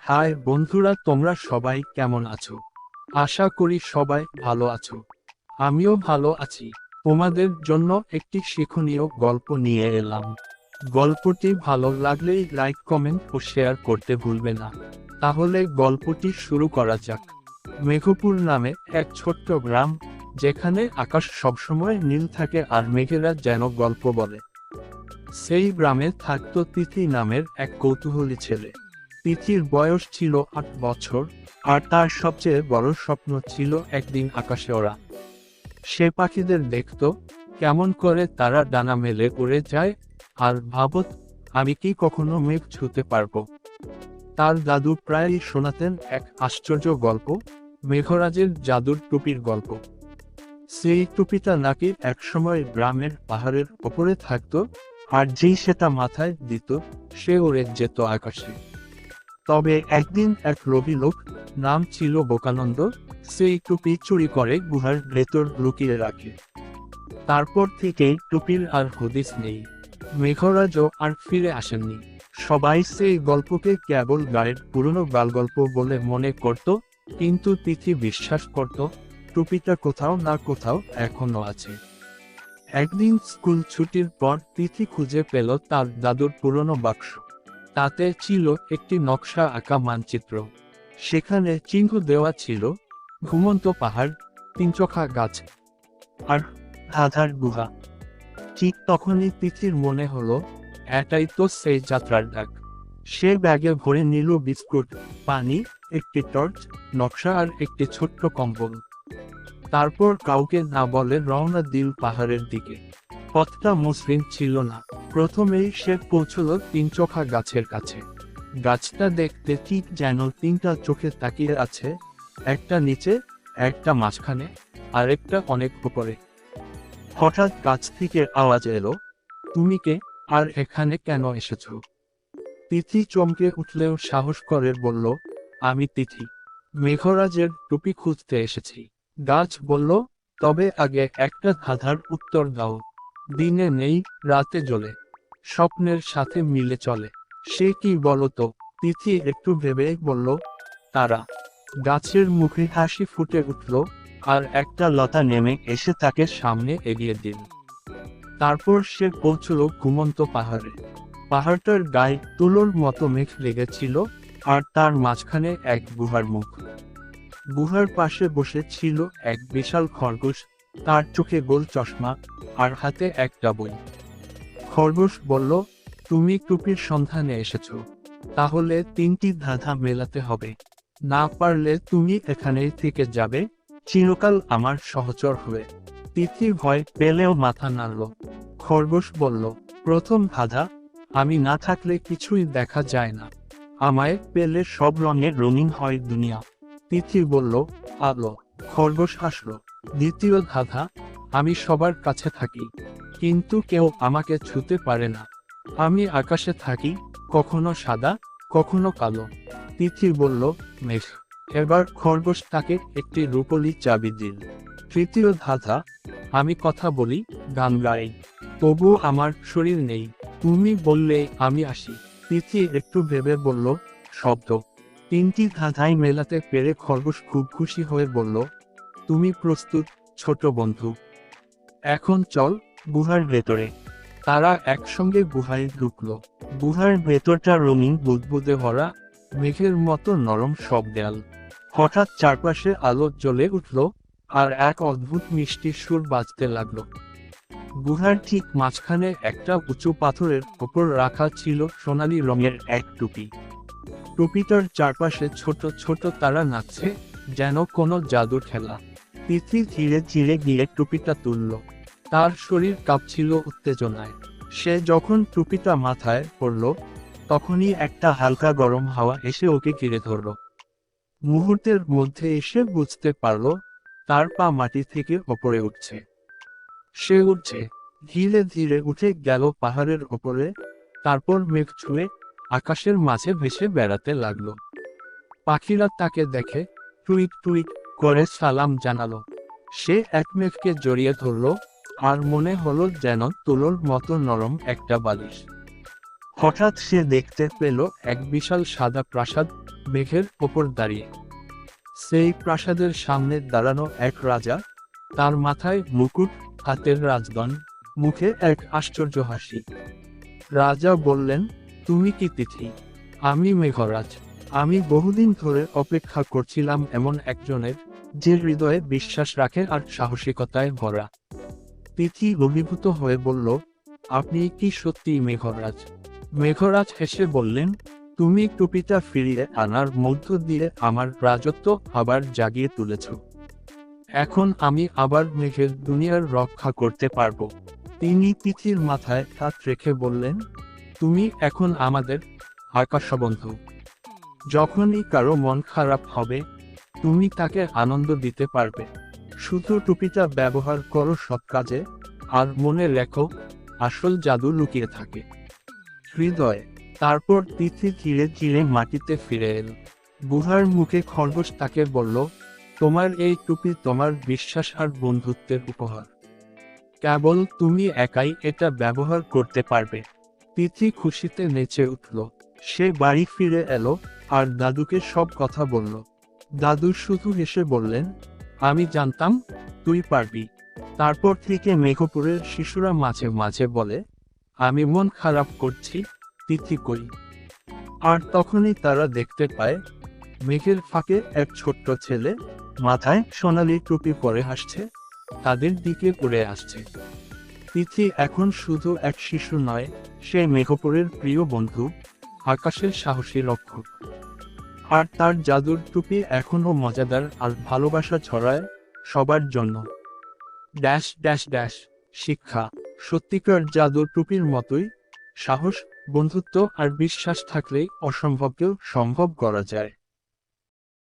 High বন্ধুরা, তোমরা সবাই কেমন আছো? আশা করি সবাই ভালো আছো। আমিও ভালো আছি। তোমাদের জন্য একটি শিক্ষণীয় গল্প নিয়ে এলাম। গল্পটি ভালো লাগলেই লাইক, কমেন্ট ও শেয়ার করতে ভুলবে না। তাহলে গল্পটি শুরু করা যাক। মেঘপুর নামে এক ছোট্ট গ্রাম, যেখানে আকাশ সবসময় নীল থাকে আর মেঘেরা যেন গল্প বলে। সেই গ্রামে থাকতো তিথি নামের এক কৌতূহলী ছেলে। তিথির বয়স ছিল 8 বছর, আর তার সবচেয়ে বড় স্বপ্ন ছিল একদিন আকাশে ওড়া। সে পাখিদের দেখত, কেমন করে তারা ডানা মেলে উড়ে যায়, আর ভাবত, আমি কি কখনো মেঘ ছুঁতে পারবো। তার দাদু প্রায়ই শোনাতেন এক আশ্চর্য গল্প, মেঘরাজের জাদুর টুপির গল্প। সেই টুপিটা নাকি একসময় গ্রামের পাহাড়ের ওপরে থাকতো, আর যেই সেটা মাথায় দিত, সে উড়ে যেত আকাশে। তবে একদিন এক লোভী লোক, নাম ছিল বোকানন্দ, সেই টুপি চুরি করে গুহার ভেতর লুকিয়ে রাখে। তারপর থেকেই টুপির আর হদিস নেই। মেঘরাজও আর ফিরে আসেননি। সবাই সেই গল্পকে কেবল গায়ের পুরনো বালগল্প বলে মনে করত, কিন্তু তিথি বিশ্বাস করত, টুপিটা কোথাও না কোথাও এখনো আছে। একদিন স্কুল ছুটির পর তিথি খুঁজে পেল তার দাদুর পুরনো বাক্স। তাতে ছিল একটি নকশা আঁকা মানচিত্র। সেখানে চিহ্ন দেওয়া ছিল ঘুমন্ত পাহাড়, তিনচোখা গাছ, আর আধার গুহা। ঠিক তখনই তিথির মনে হলো, এটাই তো সেই যাত্রার ডাক। সে ব্যাগে ভরে নিল বিস্কুট, পানি, একটি টর্চ, নকশা আর একটি ছোট্ট কম্বল। তারপর কাউকে না বলে রওনা দিল পাহাড়ের দিকে। পথটা মসৃণ ছিল না। প্রথমেই সে পৌঁছল তিনচোখা গাছের কাছে। গাছটা দেখতে ঠিক যেন তিনটা চোখে তাকিয়ে আছে, একটা নিচে, একটা মাঝখানে, আর একটা অনেক উপরে। হঠাৎ গাছ থেকে আওয়াজ এলো, তুমি কে, আর এখানে কেন এসেছো? তিথি চমকে উঠলেও সাহস করে বলল, আমি তিথি, মেঘরাজের টুপি খুঁজতে এসেছি। গাছ বলল, তবে আগে একটা ধাঁধার উত্তর দাও। দিনে নেই, রাতে জ্বলে, স্বপ্নের সাথে মিলে চলে। সে কি বলতো? তিথি একটু ভেবে বলল, তারা। গাছের মুখে হাসি ফুটে উঠল, আর একটা লতা নেমে এসে তাকে সামনে এগিয়ে দিল। তারপর সে পৌঁছল ঘুমন্ত পাহাড়ে। পাহাড়টার গায়ে তুলোর মতো মেঘ লেগেছিল, আর তার মাঝখানে এক গুহার মুখ। গুহার পাশে বসে ছিল এক বিশাল খরগোশ, তার চোখে গোল চশমা, আর হাতে একটা বই। খরগোশ বলল, তুমি টুপির সন্ধানে এসেছো, তাহলে তিনটি ধাঁধা মেলাতে হবে। না পারলে তুমি এখানেই থেকে যাবে, চিরকাল আমার সহচর হয়ে। তিথি ভয় পেলেও মাথা নাড়ল। খরগোশ বলল, প্রথম ধাঁধা, আমি না থাকলে কিছুই দেখা যায় না, আমায় পেলে সব রঙের রঙিন হয় দুনিয়া। তিথি বলল, আলো। খরগোশ হাসল। দ্বিতীয় ধাঁধা, আমি সবার কাছে থাকি, কিন্তু কেউ আমাকে ছুঁতে পারে না, আমি আকাশে থাকি, কখনো সাদা, কখনো কালো। তিথি বলল, মেঘ। এবার খরগোশ তাকে একটি রূপোলি চাবি দিল। তৃতীয় ধাঁধা, আমি কথা বলি, গান গাই, তবু আমার শরীর নেই, তুমি বললে আমি আসি। তিথি একটু ভেবে বলল, শব্দ। তিনটি ধাঁধাই মেলাতে পেরে খরগোশ খুব খুশি হয়ে বলল, তুমি প্রস্তুত, ছোট বন্ধু? এখন চল গুহার ভেতরে। তারা একসঙ্গে গুহায় ঢুকল। গুহার ভেতরটা রঙিন বুদবুদে ভরা, মেঘের মতো নরম সব দেয়াল। হঠাৎ চারপাশে আলো জ্বলে উঠল, আর এক অদ্ভুত মিষ্টি সুর বাজতে লাগলো। গুহার ঠিক মাঝখানে একটা উঁচু পাথরের ওপর রাখা ছিল সোনালী রঙের এক টুপি। টুপিটার চারপাশে ছোট ছোট তারা নাচছে, যেন কোনো জাদুর খেলা। তিথি ধীরে ধীরে গিয়ে টুপিটা তুলল। তার শরীর কাঁপছিল উত্তেজনায়। সে যখন টুপিটা মাথায় পড়ল, তখনই একটা হালকা গরম হাওয়া এসে ওকে ঘিরে ধরল। মুহূর্তের মধ্যে এসে বুঝতে পারল, তার পা মাটি থেকে ওপরে উঠছে। সে উঠছে, ধীরে ধীরে উঠে গেল পাহাড়ের ওপরে, তারপর মেঘ ছুঁয়ে আকাশের মাঝে ভেসে বেড়াতে লাগলো। পাখিরা তাকে দেখে টুইট টুইট করে সালাম জানালো। সে এক মেঘকে জড়িয়ে ধরল, আর মনে হলো যেন তুলোর মতো নরম একটা বালিশ। হঠাৎ সে দেখতে পেল এক বিশাল সাদা প্রাসাদ মেঘের ওপর দাঁড়িয়ে। সেই প্রাসাদের সামনে দাঁড়ানো এক রাজা, তার মাথায় মুকুট, হাতের রাজগণ, মুখে এক আশ্চর্য হাসি। রাজা বললেন, তুমি কি তিথি? আমি মেঘরাজ। আমি বহুদিন ধরে অপেক্ষা করছিলাম এমন একজনের, যে হৃদয়ে বিশ্বাস রাখে আর সাহসিকতায় ভরা। তিথি অভিভূত হয়ে বলল, আপনি কি সত্যিই মেঘরাজ? মেঘরাজ হেসে বললেন, তুমি টুপিটা ফিরিয়ে আনার মধ্য দিয়ে আমার রাজত্ব আবার জাগিয়ে তুলেছ। এখন আমি আবার মেঘের দুনিয়ার রক্ষা করতে পারবো। তিনি তিথির মাথায় হাত রেখে বললেন, তুমি এখন আমাদের আকাশবন্ধু। যখনই কারো মন খারাপ হবে, তুমি তাকে আনন্দ দিতে পারবে। শুধু টুপিটা ব্যবহার করো সৎ কাজে, আর মনে রেখো, আসল জাদু লুকিয়ে থাকে হৃদয়ে। তারপর তিথি ধীরে ধীরে মাটিতে ফিরে এল। বুড়ার মুখে খরগোশ তাকে বলল, তোমার এই টুপি তোমার বিশ্বাস আর বন্ধুত্বের উপহার। কেবল তুমি একাই এটা ব্যবহার করতে পারবে। তিথি খুশিতে নেচে উঠল। সে বাড়ি ফিরে এলো আর দাদুকে সব কথা বলল। দাদু শুধু হেসে বললেন, আমি জানতাম তুই পারবি। তারপর থেকে মেঘপুরের শিশুরা মাঝে মাঝে বলে, আমি মন খারাপ করছি, তিথি কই? আর তখনই তারা দেখতে পায়, মেঘের ফাঁকে এক ছোট্ট ছেলে, মাথায় সোনালি টুপি পরে হাসছে, তাদের দিকে উড়ে আসছে। তিথি এখন শুধু এক শিশু নয়, সে মেঘপুরের প্রিয় বন্ধু, আকাশের সাহসী রক্ষক। আর তার জাদুর টুপি এখনো মজাদার আর ভালোবাসা ছড়ায় সবার জন্য। ড্যাশ ড্যাশ ড্যাশ শিক্ষা। সত্যিকার জাদুর টুপির মতোই সাহস, বন্ধুত্ব আর বিশ্বাস থাকলেই অসম্ভবকেও সম্ভব করা যায়।